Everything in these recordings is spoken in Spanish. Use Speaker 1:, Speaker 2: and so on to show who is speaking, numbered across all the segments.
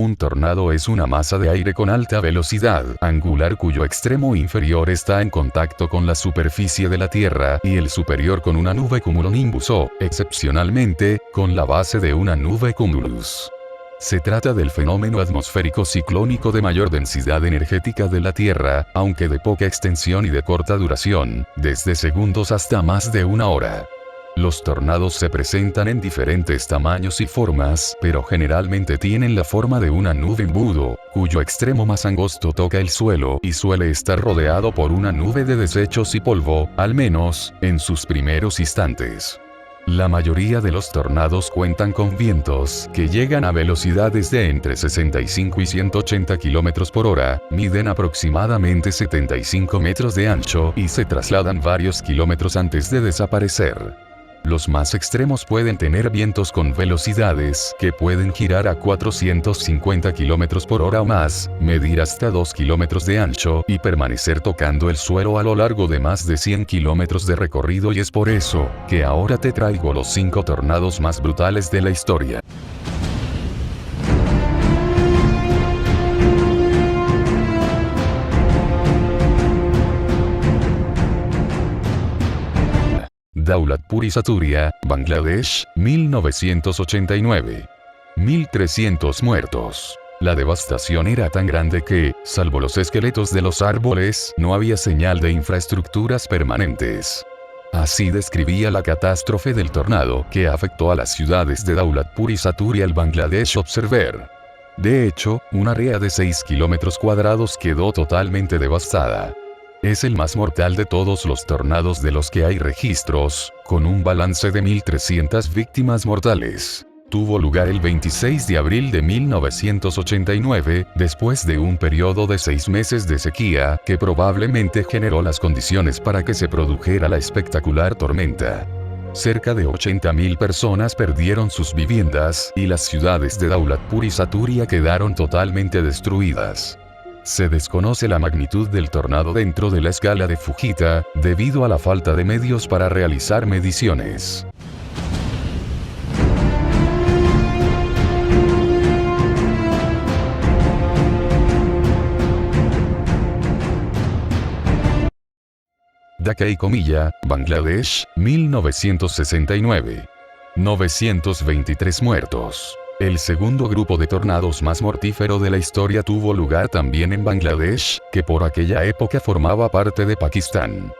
Speaker 1: Un tornado es una masa de aire con alta velocidad angular cuyo extremo inferior está en contacto con la superficie de la Tierra y el superior con una nube cumulonimbus o, excepcionalmente, con la base de una nube cumulus. Se trata del fenómeno atmosférico ciclónico de mayor densidad energética de la Tierra, aunque de poca extensión y de corta duración, desde segundos hasta más de una hora. Los tornados se presentan en diferentes tamaños y formas, pero generalmente tienen la forma de una nube embudo, cuyo extremo más angosto toca el suelo y suele estar rodeado por una nube de desechos y polvo, al menos, en sus primeros instantes. La mayoría de los tornados cuentan con vientos que llegan a velocidades de entre 65 y 180 km por hora, miden aproximadamente 75 metros de ancho y se trasladan varios kilómetros antes de desaparecer. Los más extremos pueden tener vientos con velocidades que pueden girar a 450 km por hora o más, medir hasta 2 km de ancho y permanecer tocando el suelo a lo largo de más de 100 km de recorrido, y es por eso que ahora te traigo los 5 tornados más brutales de la historia. Daulatpur Saturia, Bangladesh, 1989. 1.300 muertos. La devastación era tan grande que, salvo los esqueletos de los árboles, no había señal de infraestructuras permanentes. Así describía la catástrofe del tornado que afectó a las ciudades de Daulatpur y Saturia el Bangladesh Observer. De hecho, un área de 6 kilómetros cuadrados quedó totalmente devastada. Es el más mortal de todos los tornados de los que hay registros, con un balance de 1.300 víctimas mortales. Tuvo lugar el 26 de abril de 1989, después de un periodo de 6 meses de sequía, que probablemente generó las condiciones para que se produjera la espectacular tormenta. Cerca de 80.000 personas perdieron sus viviendas, y las ciudades de Daulatpur y Saturia quedaron totalmente destruidas. Se desconoce la magnitud del tornado dentro de la escala de Fujita, debido a la falta de medios para realizar mediciones. Dhaka y Comilla, Bangladesh, 1969. 923 muertos. El segundo grupo de tornados más mortífero de la historia tuvo lugar también en Bangladesh, que por aquella época formaba parte de Pakistán.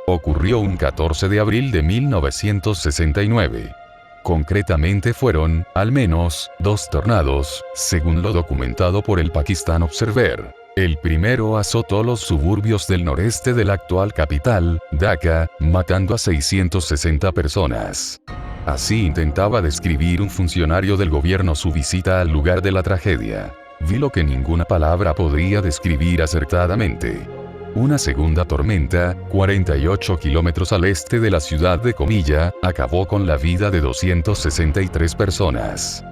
Speaker 1: Ocurrió un 14 de abril de 1969. Concretamente fueron, al menos, 2 tornados, según lo documentado por el Pakistan Observer. El primero azotó los suburbios del noreste de la actual capital, Dhaka, matando a 660 personas. Así intentaba describir un funcionario del gobierno su visita al lugar de la tragedia. Vi lo que ninguna palabra podría describir acertadamente. Una segunda tormenta, 48 kilómetros al este de la ciudad de Comilla, acabó con la vida de 263 personas.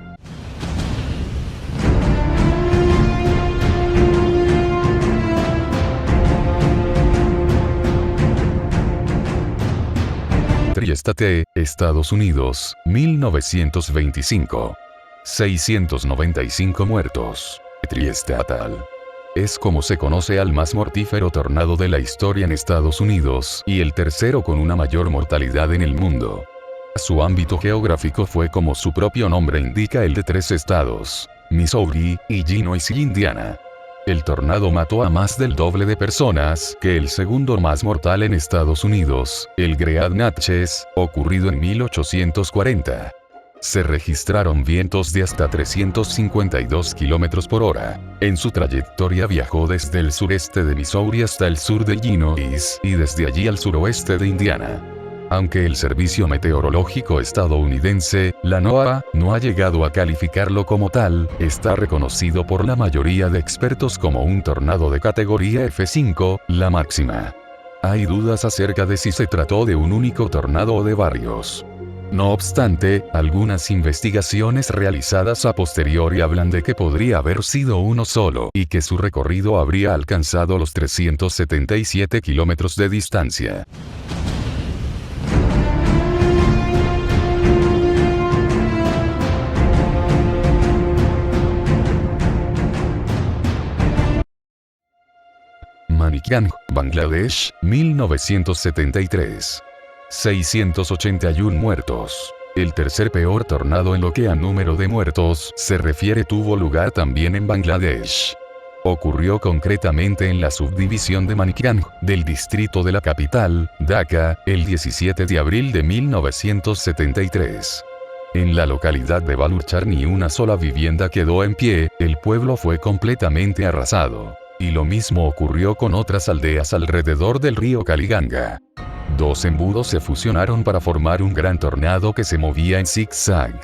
Speaker 1: Trieste, Estados Unidos, 1925. 695 muertos. Trieste Atal. Es como se conoce al más mortífero tornado de la historia en Estados Unidos, y el tercero con una mayor mortalidad en el mundo. Su ámbito geográfico fue, como su propio nombre indica, el de 3 estados: Missouri, Illinois y Indiana. El tornado mató a más del doble de personas que el segundo más mortal en Estados Unidos, el Great Natchez, ocurrido en 1840. Se registraron vientos de hasta 352 km por hora. En su trayectoria viajó desde el sureste de Missouri hasta el sur de Illinois, y desde allí al suroeste de Indiana. Aunque el Servicio Meteorológico estadounidense, la NOAA, no ha llegado a calificarlo como tal, está reconocido por la mayoría de expertos como un tornado de categoría F5, la máxima. Hay dudas acerca de si se trató de un único tornado o de varios. No obstante, algunas investigaciones realizadas a posteriori hablan de que podría haber sido uno solo, y que su recorrido habría alcanzado los 377 kilómetros de distancia. Manikyang, Bangladesh, 1973. 681 muertos. El tercer peor tornado en lo que a número de muertos se refiere tuvo lugar también en Bangladesh. Ocurrió concretamente en la subdivisión de Manikyang, del distrito de la capital, Dhaka, el 17 de abril de 1973. En la localidad de Baluchar ni una sola vivienda quedó en pie, el pueblo fue completamente arrasado. Y lo mismo ocurrió con otras aldeas alrededor del río Kaliganga. Dos embudos se fusionaron para formar un gran tornado que se movía en zigzag.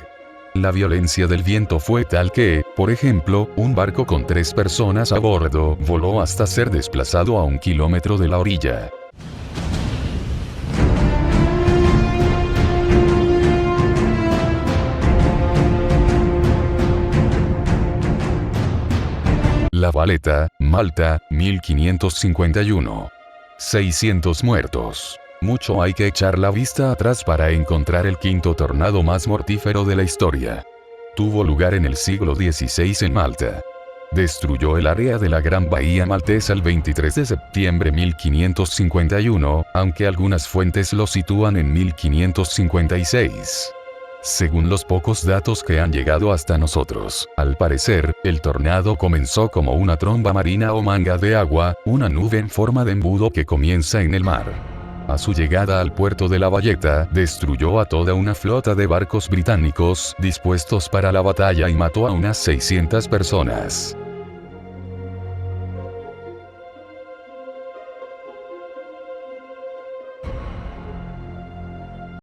Speaker 1: La violencia del viento fue tal que, por ejemplo, un barco con 3 personas a bordo voló hasta ser desplazado a 1 kilómetro de la orilla. La Valeta, Malta, 1551. 600 muertos. Mucho hay que echar la vista atrás para encontrar el quinto tornado más mortífero de la historia. Tuvo lugar en el siglo XVI en Malta. Destruyó el área de la Gran Bahía Maltesa el 23 de septiembre de 1551, aunque algunas fuentes lo sitúan en 1556. Según los pocos datos que han llegado hasta nosotros, al parecer, el tornado comenzó como una tromba marina o manga de agua, una nube en forma de embudo que comienza en el mar. A su llegada al puerto de La Valletta, destruyó a toda una flota de barcos británicos dispuestos para la batalla y mató a unas 600 personas.